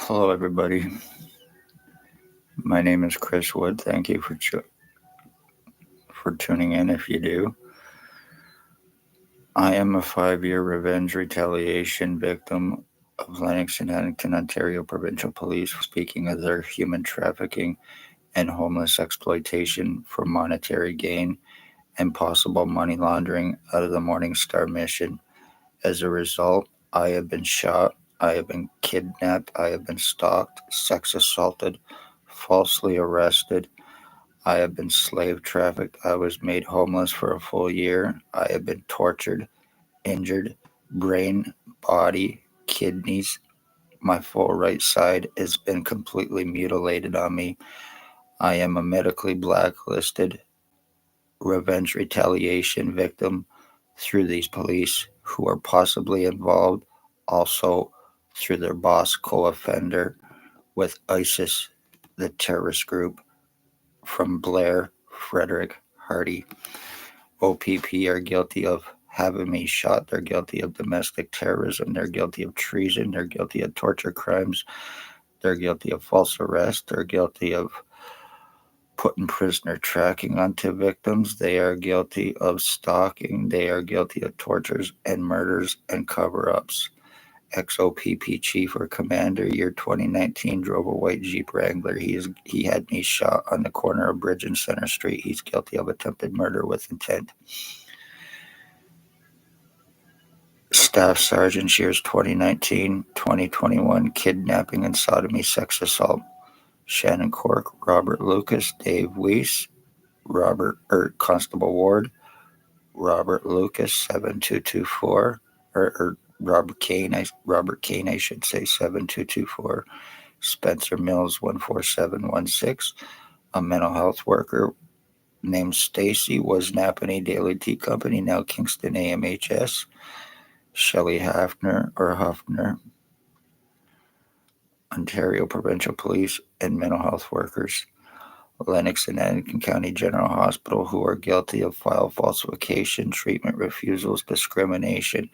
Hello, everybody. My name is Chris Wood. Thank you for tuning in. If you do, I am a 5-year revenge retaliation victim of Lennox and Addington, Ontario provincial police speaking of their human trafficking and homeless exploitation for monetary gain and possible money laundering out of the Morning Star mission. As a result, I have been shot, I have been kidnapped, I have been stalked, sex assaulted, falsely arrested. I have been slave trafficked. I was made homeless for a full year. I have been tortured, injured, brain, body, kidneys. My full right side has been completely mutilated on me. I am a medically blacklisted revenge retaliation victim through these police who are possibly involved also through their boss co-offender with ISIS, the terrorist group from Blair Frederick Hardy. OPP are guilty of having me shot. They're guilty of domestic terrorism. They're guilty of treason. They're guilty of torture crimes. They're guilty of false arrest. They're guilty of putting prisoner tracking onto victims. They are guilty of stalking. They are guilty of tortures and murders and cover ups. Ex-OPP chief or commander, year 2019, drove a white Jeep Wrangler. He had me shot on the corner of Bridge and Center Street. He's guilty of attempted murder with intent. Staff Sergeant, years 2019-2021, kidnapping and sodomy, sex assault. Shannon Cork, Robert Lucas, Dave Weiss, Constable Ward, Robert Lucas, 7224, or Robert Kane, I should say, 7224. Spencer Mills, 14716. A mental health worker named Stacy, was Napanee Daily Tea Company, now Kingston AMHS. Shelley Hafner, Ontario Provincial Police, and mental health workers. Lennox and Addington County General Hospital, who are guilty of file falsification, treatment refusals, discrimination,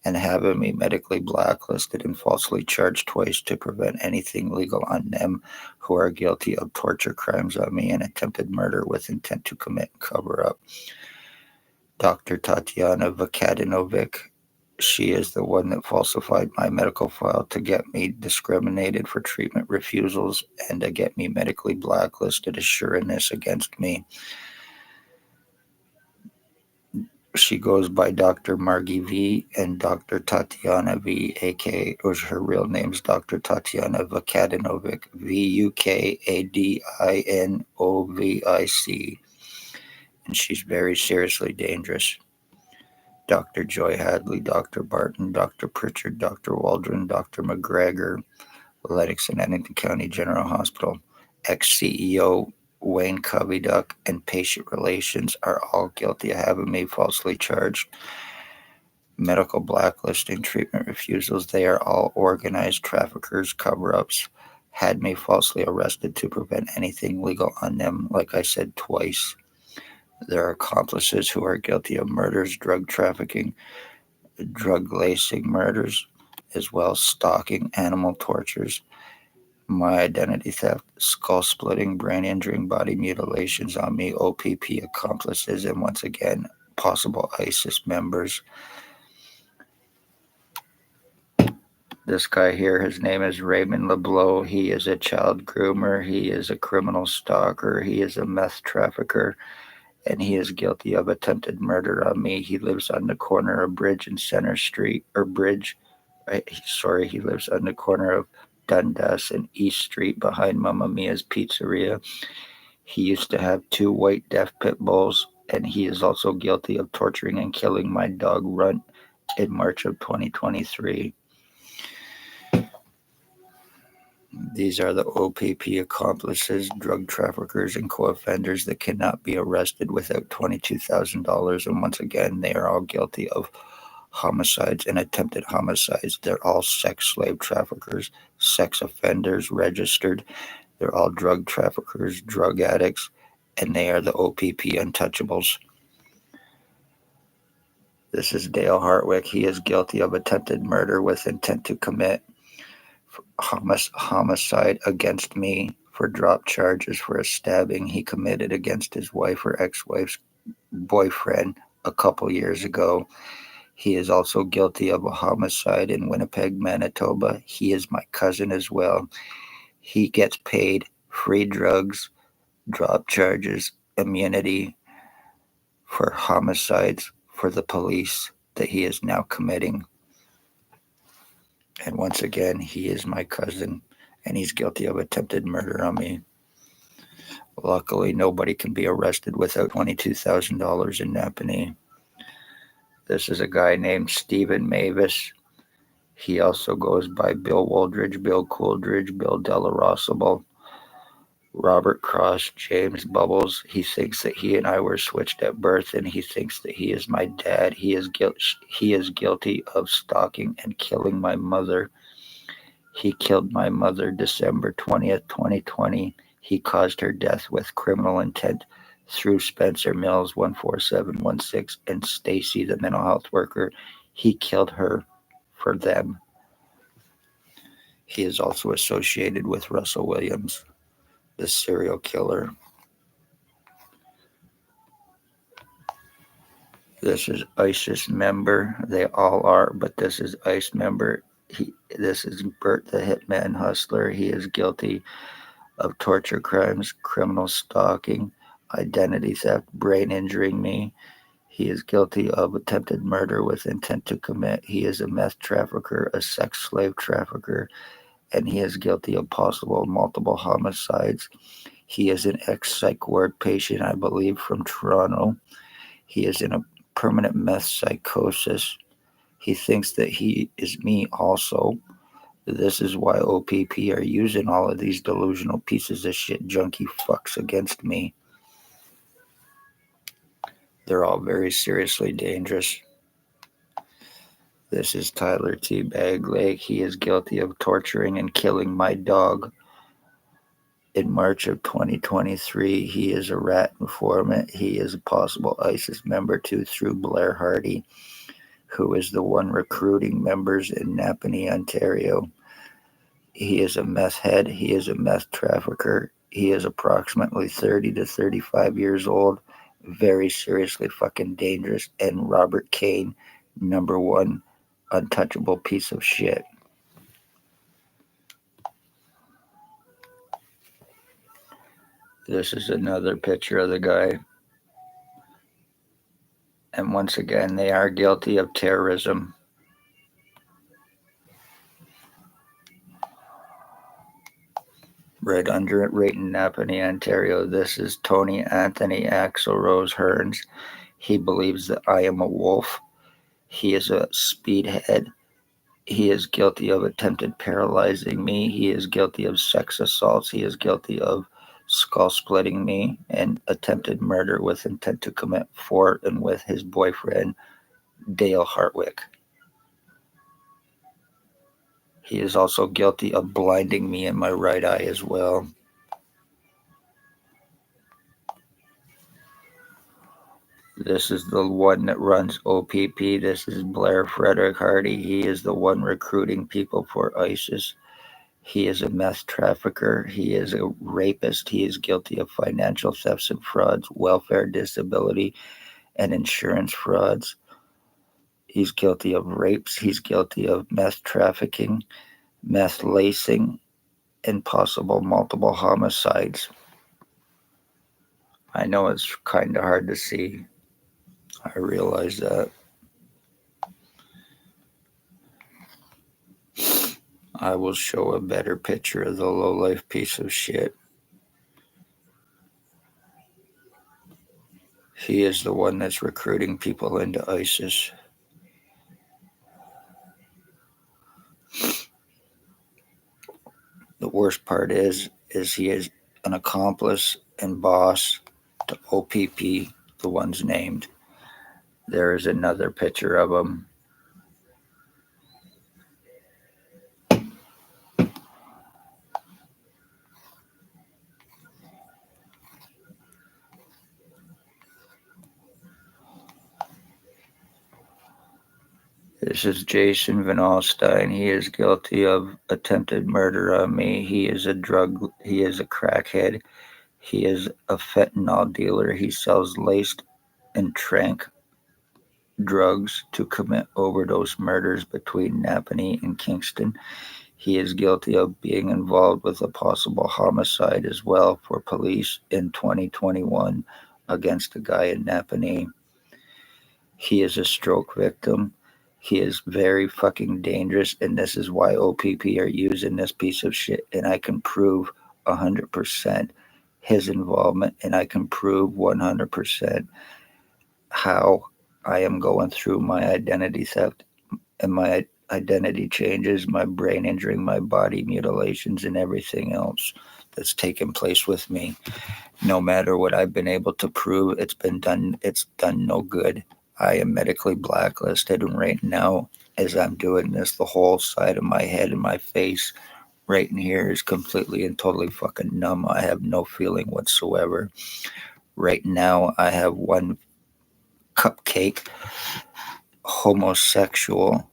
and having me medically blacklisted and falsely charged twice to prevent anything legal on them, who are guilty of torture crimes on me and attempted murder with intent to commit and cover up. Dr. Tatiana Vakadinovic, she is the one that falsified my medical file to get me discriminated for treatment refusals and to get me medically blacklisted, assuring this against me. She goes by Dr. Margie V and Dr. Tatiana V, aka, or her real name is Dr. Tatiana Vakadinovic, Vukadinovic, and she's very seriously dangerous. Dr. Joy Hadley, Dr. Barton, Dr. Pritchard, Dr. Waldron, Dr. McGregor, Lennox and Addington County General Hospital, ex-CEO Wayne Coveyduck, and patient relations are all guilty of having me falsely charged. Medical blacklisting, treatment refusals, they are all organized traffickers, cover-ups, had me falsely arrested to prevent anything legal on them, like I said, twice. Their accomplices who are guilty of murders, drug trafficking, drug lacing murders, as well as stalking, animal tortures, my identity theft, skull splitting, brain injuring, body mutilations on me, OPP accomplices, and once again, possible ISIS members. This guy here, his name is Raymond LeBlanc. He is a child groomer. He is a criminal stalker. He is a meth trafficker. And he is guilty of attempted murder on me. He lives on the corner of Bridge and Center Street, or Bridge. He lives on the corner of Dundas and East Street behind Mamma Mia's Pizzeria. He used to have 2 white deaf pit bulls, and he is also guilty of torturing and killing my dog Runt in March of 2023. These are the OPP accomplices, drug traffickers, and co-offenders that cannot be arrested without $22,000. And once again, they are all guilty of homicides and attempted homicides. They're all sex slave traffickers, sex offenders registered. They're all drug traffickers, drug addicts, and they are the OPP untouchables. This is Dale Hartwick. He is guilty of attempted murder with intent to commit homicide against me for drop charges for a stabbing he committed against his wife or ex-wife's boyfriend a couple years ago. He is also guilty of a homicide in Winnipeg, Manitoba. He is my cousin as well. He gets paid free drugs, drop charges, immunity for homicides for the police that he is now committing. And once again, he is my cousin, and he's guilty of attempted murder on me. Luckily, nobody can be arrested without $22,000 in Napanee. This is a guy named Stephen Mavis. He also goes by Bill Woldridge, Bill Cooldridge, Bill Delarosable, Robert Cross, James Bubbles. He thinks that he and I were switched at birth, and he thinks that he is my dad. He is guilty of stalking and killing my mother. He killed my mother December 20th, 2020. He caused her death with criminal intent through Spencer Mills 14716 and Stacy, the mental health worker. He killed her for them. He is also associated with Russell Williams, the serial killer. This is ISIS member. They all are, but this is ICE member. This is Bert the Hitman Hustler. He is guilty of torture crimes, criminal stalking, identity theft, brain injuring me. He is guilty of attempted murder with intent to commit. He is a meth trafficker, a sex slave trafficker, and he is guilty of possible multiple homicides. He is an ex-psych ward patient, I believe, from Toronto. He is in a permanent meth psychosis. He thinks that he is me also. This is why OPP are using all of these delusional pieces of shit junkie fucks against me. They're all very seriously dangerous. This is Tyler T. Baglake. He is guilty of torturing and killing my dog. In March of 2023, he is a rat informant. He is a possible ISIS member too through Blair Hardy, who is the one recruiting members in Napanee, Ontario. He is a meth head. He is a meth trafficker. He is approximately 30 to 35 years old, very seriously fucking dangerous, and Robert Kane, number one untouchable piece of shit. This is another picture of the guy. And once again, they are guilty of terrorism. Right under it, right in Napanee, Ontario. This is Tony Anthony Axel Rose Hearns. He believes that I am a wolf. He is a speedhead. He is guilty of attempted paralyzing me. He is guilty of sex assaults. He is guilty of skull splitting me and attempted murder with intent to commit for and with his boyfriend, Dale Hartwick. He is also guilty of blinding me in my right eye as well. This is the one that runs OPP. This is Blair Frederick Hardy. He is the one recruiting people for ISIS. He is a meth trafficker. He is a rapist. He is guilty of financial thefts and frauds, welfare, disability, and insurance frauds. He's guilty of rapes. He's guilty of meth trafficking, meth lacing, and possible multiple homicides. I know it's kind of hard to see. I realize that. I will show a better picture of the lowlife piece of shit. He is the one that's recruiting people into ISIS. The worst part is he is an accomplice and boss to OPP, the ones named. There is another picture of him. This is Jason Van Alstyne. He is guilty of attempted murder on me. He is a crackhead. He is a fentanyl dealer. He sells laced and trank drugs to commit overdose murders between Napanee and Kingston. He is guilty of being involved with a possible homicide as well for police in 2021 against a guy in Napanee. He is a stroke victim. He is very fucking dangerous, and this is why OPP are using this piece of shit. And I can prove 100% his involvement, and I can prove 100% how I am going through my identity theft and my identity changes, my brain injuring, my body mutilations, and everything else that's taken place with me. No matter what I've been able to prove, it's done no good. I am medically blacklisted, and right now, as I'm doing this, the whole side of my head and my face right in here is completely and totally fucking numb. I have no feeling whatsoever. Right now, I have one cupcake homosexual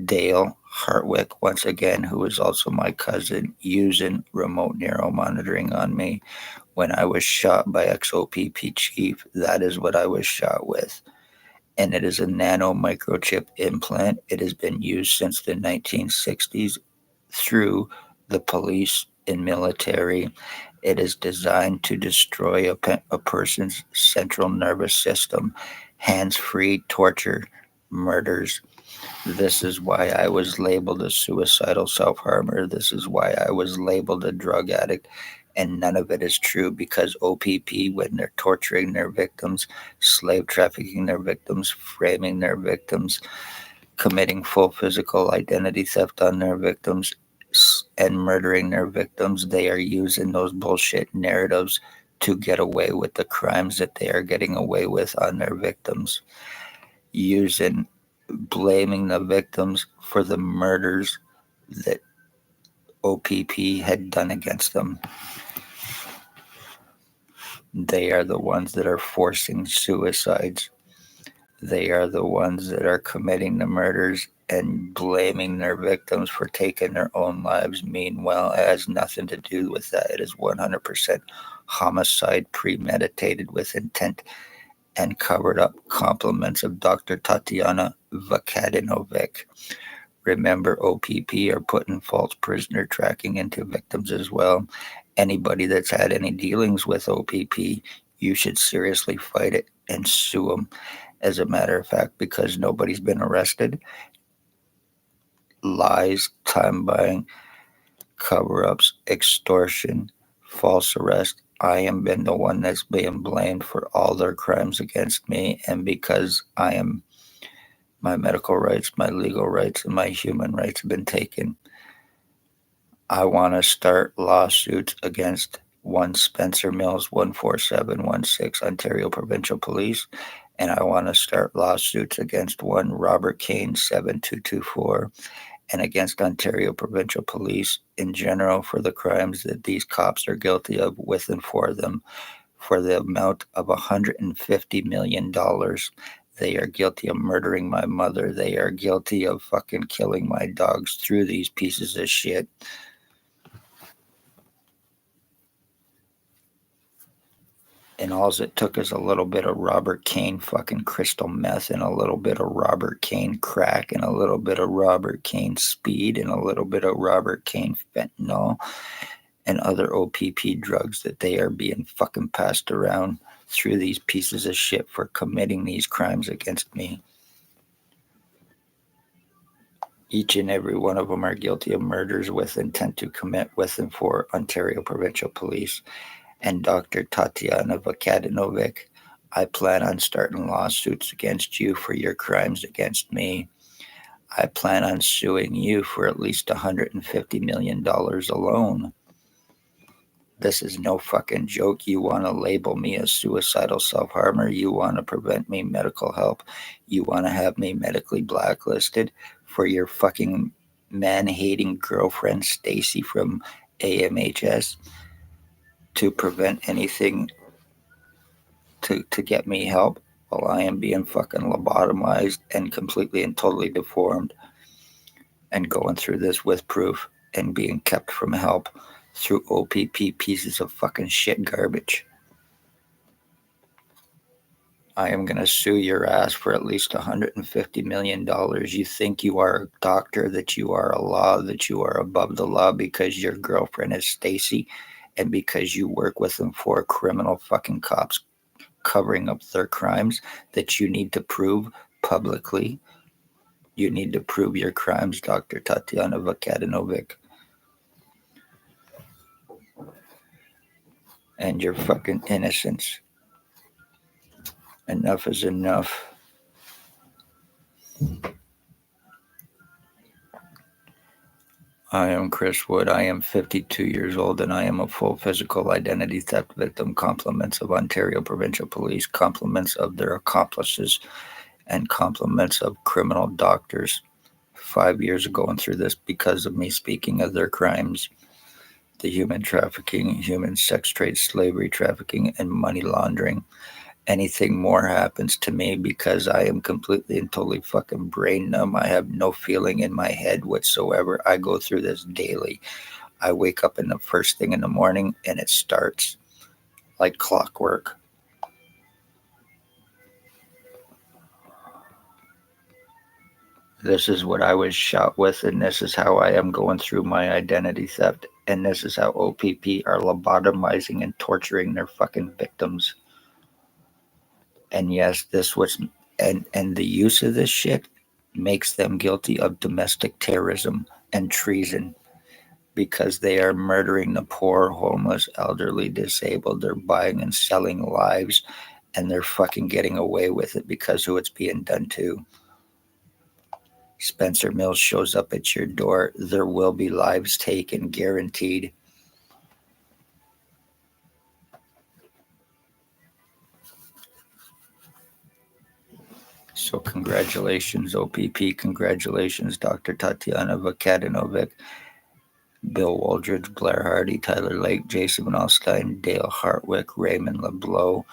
Dale Hartwick, once again, who is also my cousin, using remote neuro monitoring on me. When I was shot by XOPP chief, that is what I was shot with. And it is a nano microchip implant. It has been used since the 1960s through the police and military. It is designed to destroy a person's central nervous system, hands-free torture, murders. This is why I was labeled a suicidal self-harmer. This is why I was labeled a drug addict. And none of it is true, because OPP, when they're torturing their victims, slave trafficking their victims, framing their victims, committing full physical identity theft on their victims, and murdering their victims, they are using those bullshit narratives to get away with the crimes that they are getting away with on their victims, blaming the victims for the murders that OPP had done against them. They are the ones that are forcing suicides. They are the ones that are committing the murders and blaming their victims for taking their own lives. Meanwhile, it has nothing to do with that. It is 100% homicide, premeditated with intent and covered up. Compliments of Dr. Tatiana Vakadinovic. Remember, OPP are putting false prisoner tracking into victims as well. Anybody that's had any dealings with OPP, you should seriously fight it and sue them. As a matter of fact, because nobody's been arrested. Lies, time buying, cover-ups, extortion, false arrest. I am been the one that's being blamed for all their crimes against me, and because my medical rights, my legal rights, and my human rights have been taken. I want to start lawsuits against one Spencer Mills 14716 Ontario Provincial Police, and I want to start lawsuits against one Robert Kane 7224 and against Ontario Provincial Police in general for the crimes that these cops are guilty of with and for them, for the amount of $150 million. They are guilty of murdering my mother. They are guilty of fucking killing my dogs through these pieces of shit. And all it took is a little bit of Robert Kane fucking crystal meth and a little bit of Robert Kane crack and a little bit of Robert Kane speed and a little bit of Robert Kane fentanyl and other OPP drugs that they are being fucking passed around through these pieces of shit for committing these crimes against me. Each and every one of them are guilty of murders with intent to commit with and for Ontario Provincial Police. And Dr. Tatiana Vakadinovic, I plan on starting lawsuits against you for your crimes against me. I plan on suing you for at least $150 million alone. This is no fucking joke. You want to label me a suicidal self-harmer. You want to prevent me medical help. You want to have me medically blacklisted for your fucking man-hating girlfriend, Stacy from AMHS, to prevent anything to get me help. while I am being fucking lobotomized and completely and totally deformed and going through this with proof and being kept from help through OPP pieces of fucking shit garbage. I am going to sue your ass for at least $150 million. You think you are a doctor, that you are a law, that you are above the law because your girlfriend is Stacy and because you work with them for criminal fucking cops covering up their crimes that you need to prove publicly. You need to prove your crimes, Dr. Tatiana Vukadinovic. And your fucking innocence. Enough is enough. I am Chris Wood. I am 52 years old and I am a full physical identity theft victim. Compliments of Ontario Provincial Police, compliments of their accomplices, and compliments of criminal doctors. 5 years ago and through this because of me speaking of their crimes. The human trafficking, human sex trade, slavery trafficking, and money laundering. Anything more happens to me because I am completely and totally fucking brain numb. I have no feeling in my head whatsoever. I go through this daily. I wake up in the first thing in the morning and it starts like clockwork. This is what I was shot with, and this is how I am going through my identity theft, and this is how OPP are lobotomizing and torturing their fucking victims. And yes, this was and the use of this shit makes them guilty of domestic terrorism and treason because they are murdering the poor, homeless, elderly, disabled. They're buying and selling lives, and they're fucking getting away with it because who it's being done to. Spencer Mills shows up at your door, there will be lives taken, guaranteed. So congratulations, OPP. Congratulations, Dr. Tatiana Vukadinovic, Bill Wooldridge, Blair Hardy, Tyler Lake, Jason Van Alstyne, Dale Hartwick, Raymond LeBlow,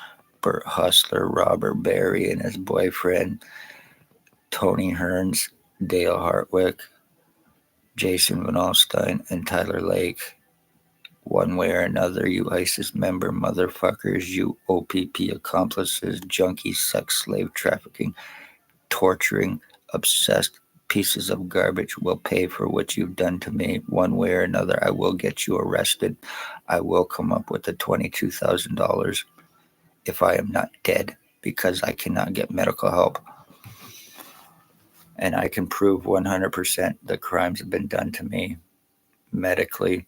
Bert Hustler, Robert Barry and his boyfriend, Tony Hearns, Dale Hartwick, Jason Van Alstyne, and Tyler Lake. One way or another, you ISIS member motherfuckers, you OPP accomplices, junkies, sex slave trafficking, torturing, obsessed pieces of garbage will pay for what you've done to me. One way or another, I will get you arrested. I will come up with the $22,000 if I am not dead because I cannot get medical help. And I can prove 100% the crimes have been done to me medically,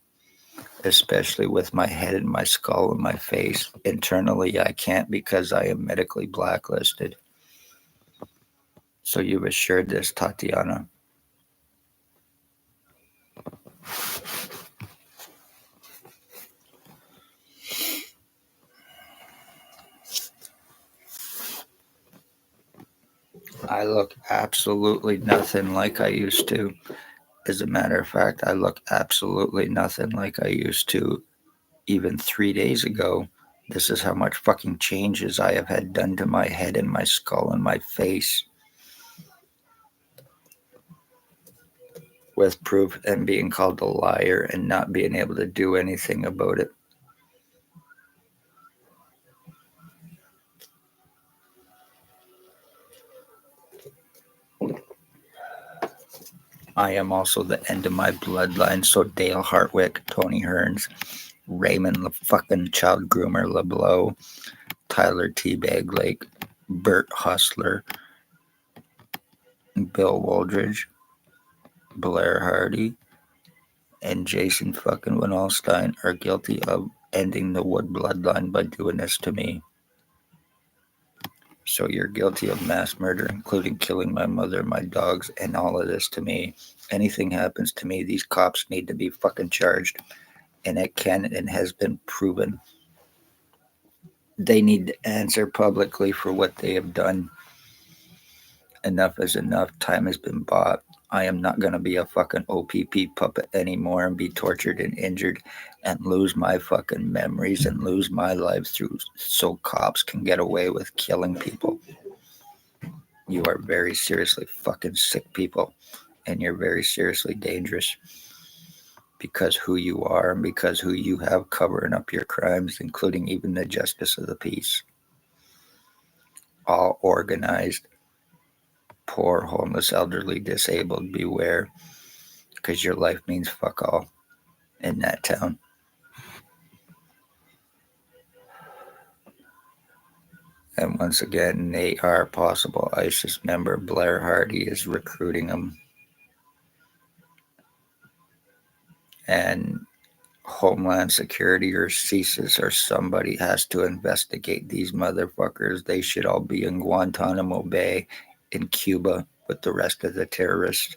especially with my head and my skull and my face. Internally, I can't because I am medically blacklisted. So you've assured this, Tatiana. I look absolutely nothing like I used to. As a matter of fact, I look absolutely nothing like I used to even 3 days ago. This is how much fucking changes I have had done to my head and my skull and my face. With proof and being called a liar and not being able to do anything about it. I am also the end of my bloodline, so Dale Hartwick, Tony Hearns, Raymond fucking Child Groomer LeBlow, Tyler Teabag Lake, Bert Hustler, Bill Wooldridge, Blair Hardy, and Jason fucking Van Alstyne are guilty of ending the Wood bloodline by doing this to me. So you're guilty of mass murder, including killing my mother, my dogs, and all of this to me. Anything happens to me, these cops need to be fucking charged. And it can and has been proven. They need to answer publicly for what they have done. Enough is enough. Time has been bought. I am not going to be a fucking OPP puppet anymore and be tortured and injured and lose my fucking memories and lose my life through so cops can get away with killing people. You are very seriously fucking sick people, and you're very seriously dangerous because who you are and because who you have covering up your crimes, including even the justice of the peace. All organized, poor, homeless, elderly, disabled, beware, because your life means fuck all in that town. And once again, they are possible ISIS member. Blair Hardy is recruiting them. And Homeland Security or CSIS or somebody has to investigate these motherfuckers. They should all be in Guantanamo Bay in Cuba with the rest of the terrorists